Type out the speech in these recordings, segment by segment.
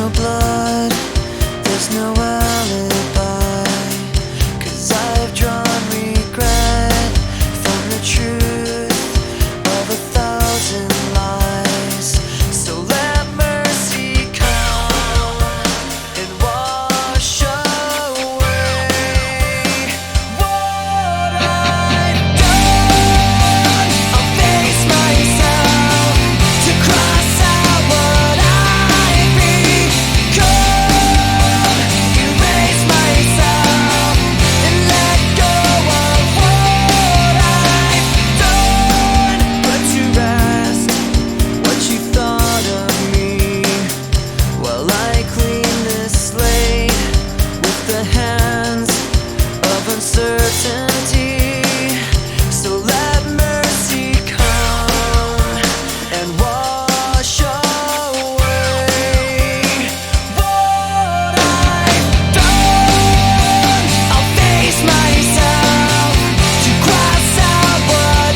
no blood, there's no alibi, 'cause I've drawn regret from the truth of 1,000 lies. So let mercy come and wash away what I've done. I'll face myself to cross out what I've become, erase myself and let go of what I've done. Put to rest what you thought of me while I clean this slate with the hands of uncertainty. So let mercy come and wash away what I've done. I'll face myself to cross out what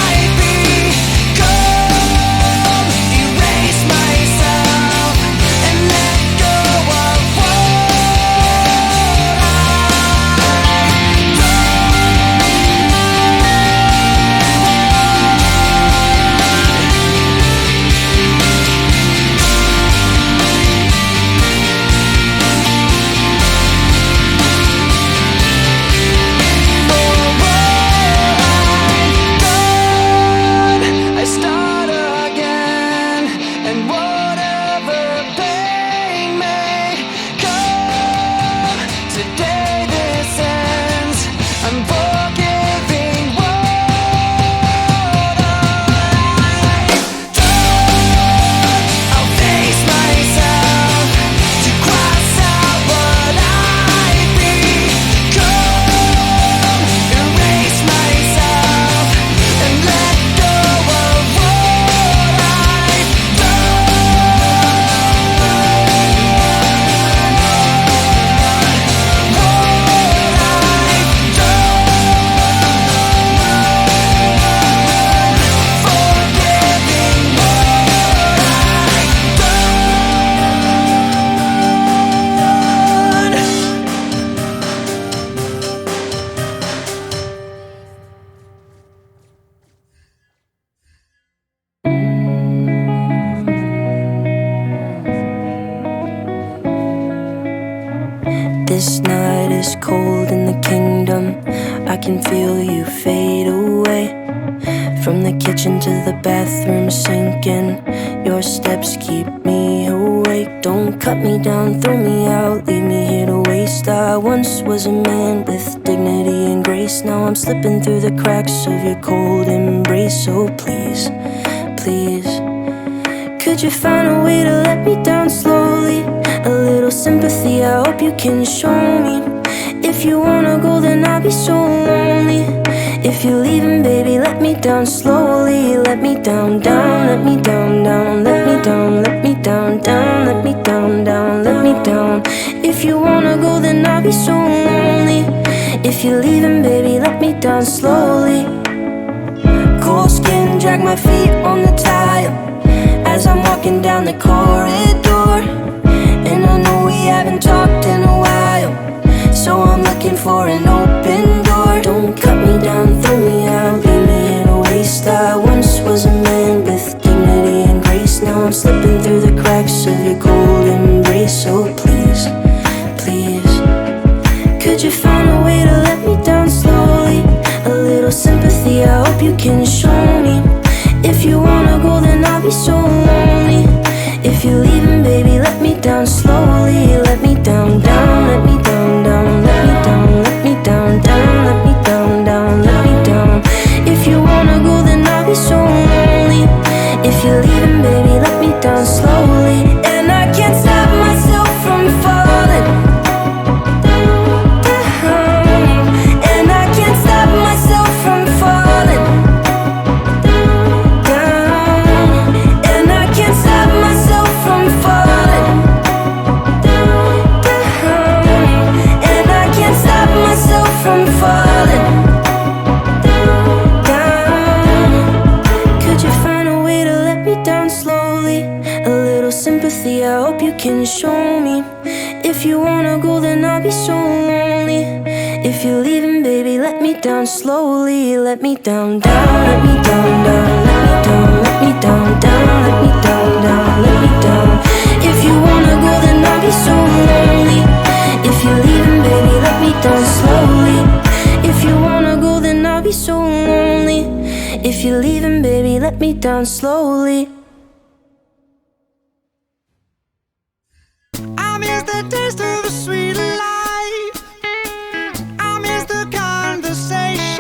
I've become, erase myself and let go of what I've I start again, and whatever pain may come, today this ends. I'm forgiving what I've done. I'll face myself to cross out what I've become, erase myself and let go of what I've This night is cold in the kingdom. I can feel you fade away. From the kitchen to the bathroom sinking, your steps keep me awake. Don't cut me down, throw me out, leave me here to waste. I once was a man with dignity and grace. Now I'm slipping through the cracks of your cold embrace. So please, please, could you find a way to let me down slowly? A little sympathy, I hope you can show me. If you wanna go, then I'll be so lonely. If you're leaving, baby, let me down slowly. Let me down, down, let me down, down, let me down, let me down, down, let me down, down, let me down. If you wanna go, then I'll be so lonely. If you're leaving, baby, let me down slowly. Cold skin, drag my feet on the tile as I'm walking down the corridor. And I know we haven't talked in a while, so I'm looking for an open door. Don't cut me down, throw me out, leave me in a waste. I once was a man with dignity and grace. Now I'm slipping through the cracks of your cold embrace. So please, please, could you find a way to let me down slowly? A little sympathy, I hope you can show me. If you wanna go, then I'll be so lonely. If you're leaving, baby, let me show me. If you wanna go, then I'll be so lonely. If you're leaving, baby, let me down slowly. Let me down, down, let me down, down, let me down, let me down, down, let me down, down, let me down. If you wanna go, then I'll be so lonely. If you're leaving, baby, let me down slowly. If you wanna go, then I'll be so lonely. If you're leaving, baby, let me down slowly. I miss the taste of a sweet life. I miss the conversation.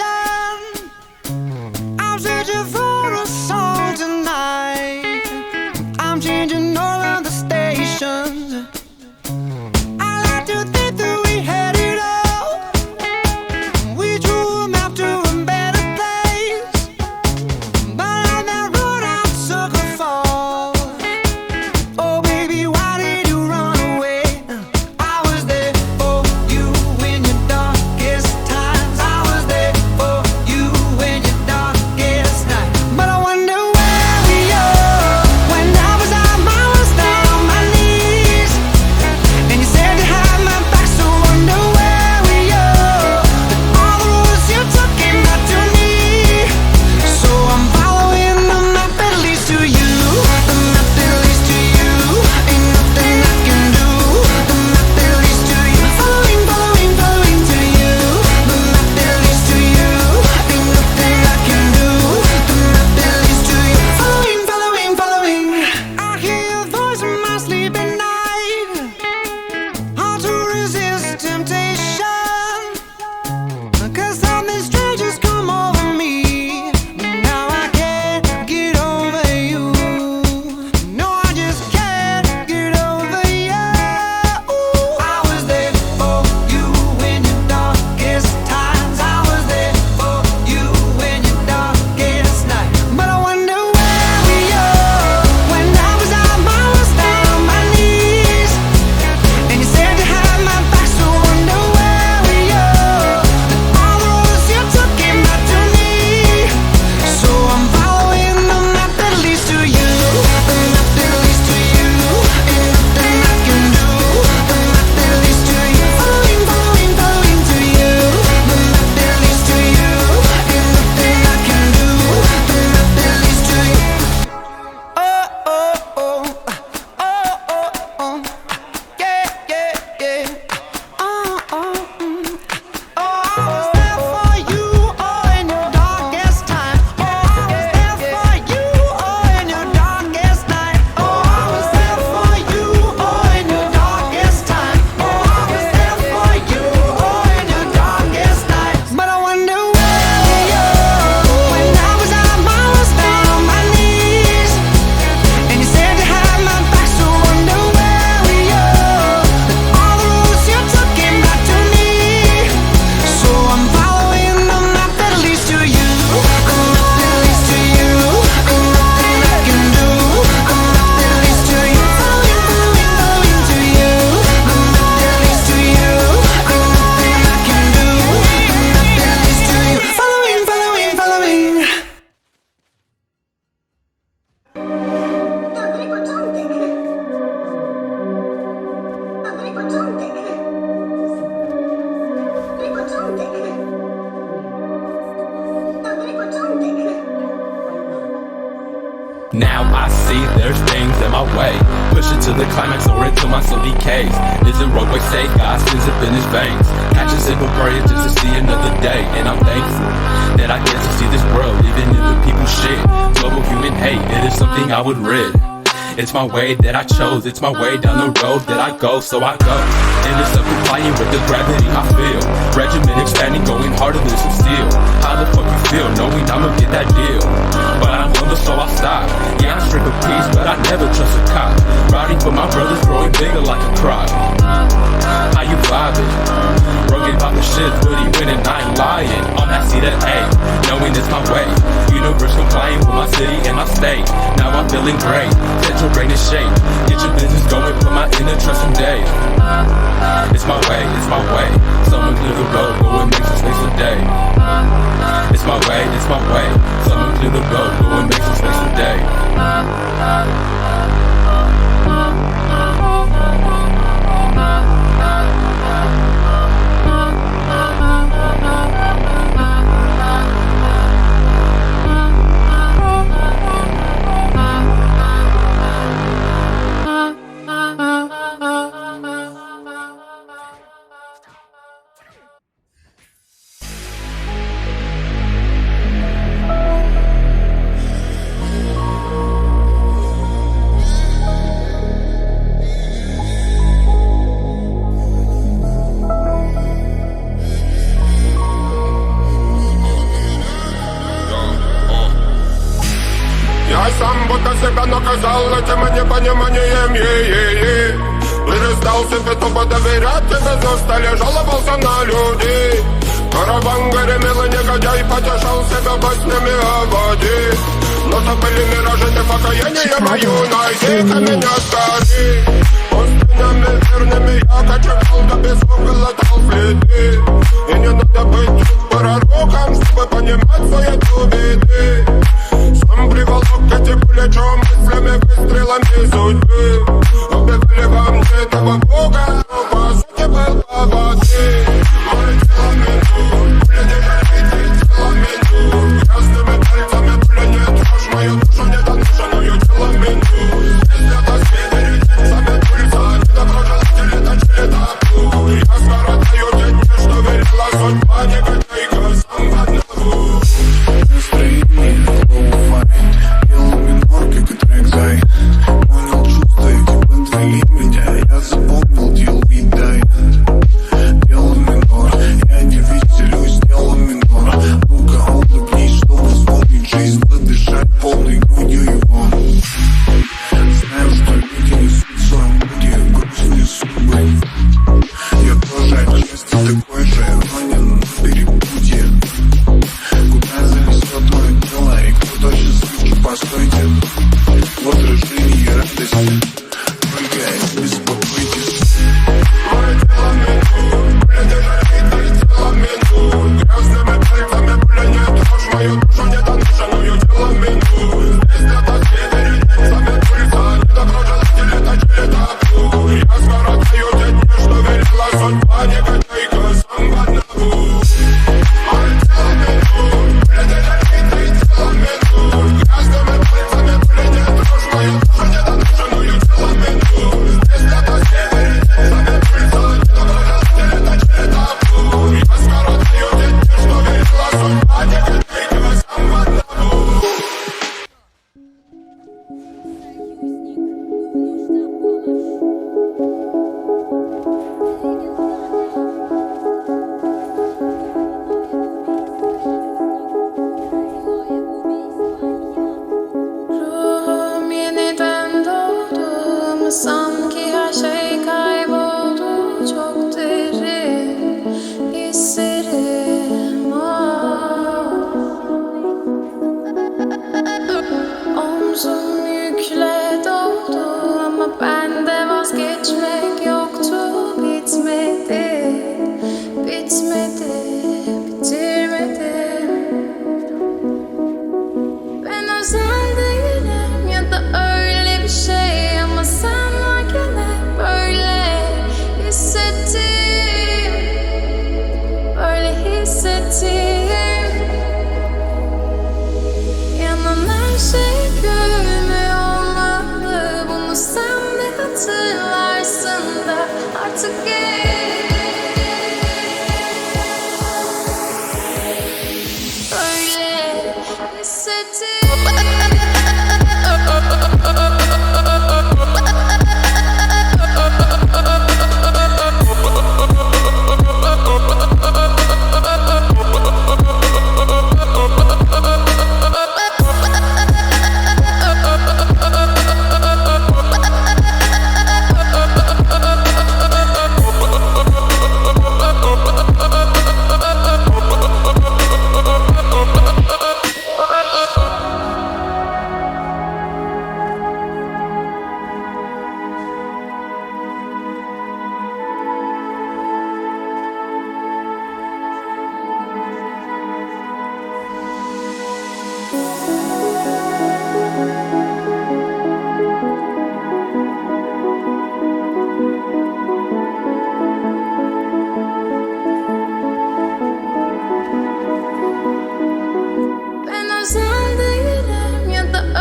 I'm searching for a song tonight. I'm changing all of the stations. I like to think that we had it all. We drew a map to a better place. But on that road I took a fall. Oh baby, why did you run away? I was there for you in your darkest times. I was there for you in your darkest night. But I wonder where we are. When I was down on my knees, and you said you had my back, so wonder where we are. All the roads you took came back to me. So I'm following the map that leads to you. The map that leads to you. Ain't nothing I can do. The map that leads to you. Following, following, following to you. The map that leads to you. Ain't nothing I can do. The map that leads to you. Following, following, following. I hear your voice in my sleep at night. Hard to resist temptation. 'Cause something strange has come over me. Now I can't get over you. No, I just can't get over you. I was there for you in your darkest times. I was there for you in your darkest night. But I wonder where we are. When I was down on my knees, and you said you had my back, so wonder where we are. All the roads you took came back to me. So I'm following the map that leads to you. The map that leads to you. Ain't nothing I can do. The map that leads to you. Following, following, following to you. The map that leads to you. Ain't nothing I can do. The map that leads to you. Oh, oh, oh. Oh, oh, oh. Yeah, yeah, yeah. Oh, oh, oh, I was there for you, oh, in your darkest time. Oh, I was there for you, oh, in your darkest night. Oh, I was there for you, oh, in your darkest time. Oh, I was there for you, oh, in your darkest night. But I wonder where we are. When I was down on my knees, and you said you had my back, so wonder where we are. All the roads you took came back to me. So I'm following the map that leads to you. The map that leads to you. Ain't nothing I can do. The map that leads to you. Following, following, following to you. The map that leads to you. Ain't nothing I can do. The map that leads to you. Following, following, following. Now I see there's things in my way. Push it to the climax or until my soul decays. Is it roadway safe? God sends up in his veins. Catch a single prayer just to see another day. And I'm thankful that I get to see this world, even if the people shit. Global human hate, it is something I would rid. It's my way that I chose, it's my way down the road that I go, so I go. And it's up complying with the gravity I feel. Regiment expanding, going harder than some steel. How the fuck you feel, knowing I'ma get that deal? But I'm humble, so I'll stop. Yeah, I'm strict of peace, but I never trust a cop. Riding for my brothers, growing bigger like a crop. How you vibing? Rugged about the shit, but he winning, I ain't lying. On that seat at A, knowing it's my way. Universe complying with my city and my state. Now I'm feeling great, set your brain in shape. Get your business going, put my inner trust in day. It's my way, it's my way. Someone clear the road, go and make some space today. It's my way, it's my way. Someone clear the road, go and make some space today. сказал этим непониманием, перестал себе тупо доверять тебе, на столе жаловался на людей. Караван гремел и негодяй потешал себя баснями о воде. Но то были миражи, не покаяние мою, найди-ка меня скорей. Пустынями верными я кочевал, до песок глотал следы. И не надо быть пророком, чтобы понимать свои беды. Сам приволок эти плечом, мыслями, выстрелами судьбы. Убивали во мне этого бога, но по сути был по воде. Мой тело минут, пуля не горит, тело минут. Грязными пальцами пуля не трожь, мою душу не доношенную тело минут. Если это сверить, сами пульса, недоброжелатели точили табу. Я скоротаю день, что велела судьба, негодяйка, сам в одного. Настроение лоу-фай, делал минор, как и трек зай. Понял чувства, эти подвели меня, я запомнил deal и дай. Делал минор, я не веселюсь, делал минор. Ну-ка улыбнись, чтобы вспомнить жизнь, подышать полной грудью его. Знаю, что люди несут в своем пути грустные судьбы. Я тоже отчасти такой же, но не на перепутье. Куда занесет мое тело, и кто счастливчик, постойте. Вот рождение и радость, только беспокойтесь. Мое тело минут, пуля не горит, тело минут. Грязными пальцами пуля не трожь, мою душу не доношенную тело минут. Если это сверить, сами пульса, недоброжелатели точили табу. Я скоротаю день, что велела судьба, негодяйка, сам в одного. Мое тело минут, пуля не горит, тело минут. Грязными пальцами пуля не трожь, мою душу не доношенную тело минут. Если это сверить, сами пульса, недоброжелатели точили табу. Я скоротаю день, что велела судьба, негодяйка, сам в одного. Ruhum yeniden doğdu ama sanki her şey kayboldu. Çok derin hislerim Omzum yükle doldu ama bende vazgeçmek yoktu. Bitmedi, bitmedi, bitirmedim. Ben özel değilim ya da öyle bir şey ama sen varken hep böyle hissettim, böyle hissettim. Yanan her şey gülmüyor olmalı, bunu sen de hatırlarsın da artık böyle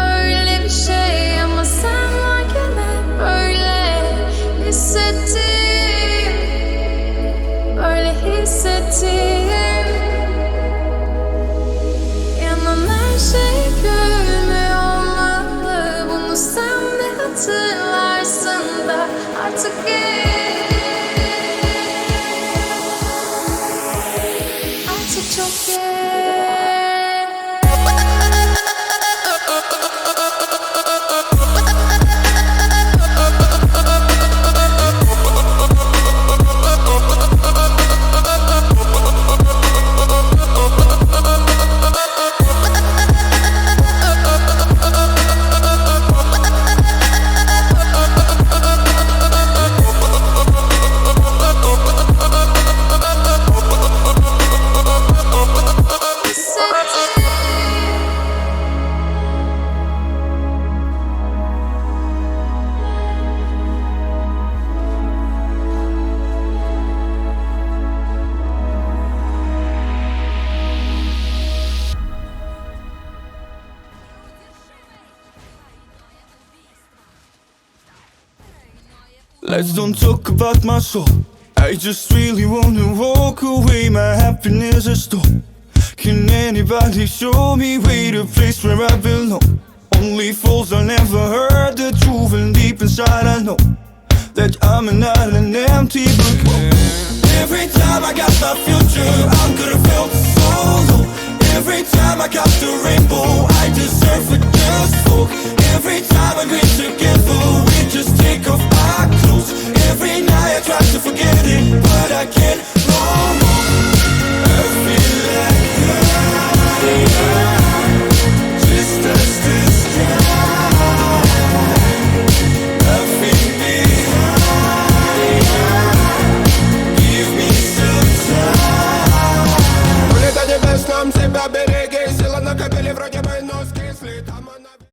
hissettim. Çok Let's don't talk about my soul. I just really wanna walk away. My happiness is stole. Can anybody show me way to place where I belong? Only fools have never heard the truth, and deep inside I know that I'm not an empty book. Every time I got my future, I'm gonna feel so low. Every time I got the rainbow, I deserve it just folk. Every time we're together, we just take off our clothes. Every night I try to forget it, but I can't no more. I feel like just as this time. I feel behind. Give me some time. Улетать небес нам себя береги. Сила на капеле вроде бы, но скисли. Там она